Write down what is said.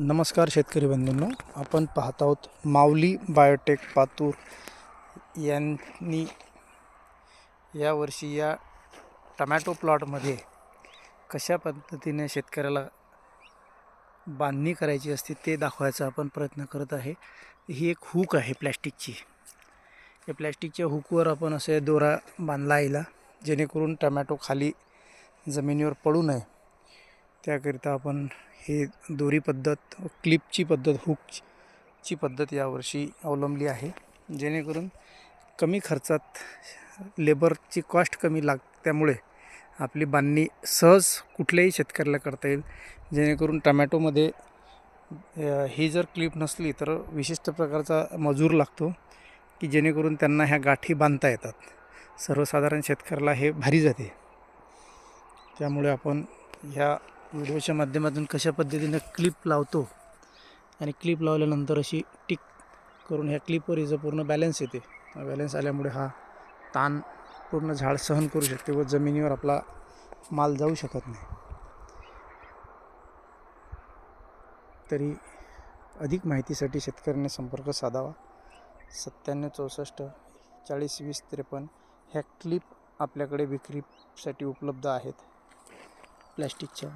नमस्कार शेतकरी बंधूंनो, आपण पाहत आहोत माऊली बायोटेक पातूर यांनी यावर्षी या टमॅटो प्लॉटमध्ये कशा पद्धतीने शेतकऱ्याला बांधणी करायची असते ते दाखवायचा आपण प्रयत्न करत आहे। ही एक हुक आहे प्लॅस्टिकची। या प्लॅस्टिकच्या हुकवर आपण असे दोरा बांधला आहे जेणेकरून टमॅटो खाली जमिनीवर पडू नये त्याकरिता आपण हे दोरी पद्धत क्लिपची पद्धत हुकची पद्धत यावर्षी अवलंबली आहे, जेणेकरून कमी खर्चात लेबरची कॉस्ट कमी त्यामुळे आपली बांधणी सहज कुठल्याही शेतकऱ्याला करता येईल। जेणेकरून टमॅटोमध्ये ही जर क्लिप नसली तर विशिष्ट प्रकारचा मजूर लागतो की जेणेकरून त्यांना ह्या गाठी बांधता येतात। सर्वसाधारण शेतकऱ्याला हे भारी जाते। त्यामुळे आपण ह्या व्हिडिओच्या माध्यमातून कशा पद्धतीने क्लिप लावतो आणि क्लिप लावल्यानंतर अशी टिक करून ह्या क्लिपवर हिचं पूर्ण बॅलन्स येते। बॅलन्स आल्यामुळे हा ताण पूर्ण झाड सहन करू शकते व जमिनीवर आपला माल जाऊ शकत नाही। तरी अधिक माहितीसाठी शेतकऱ्यांनी संपर्क साधावा। 9764 40 20 53 ह्या क्लिप आपल्याकडे विक्रीसाठी उपलब्ध आहेत प्लॅस्टिकच्या।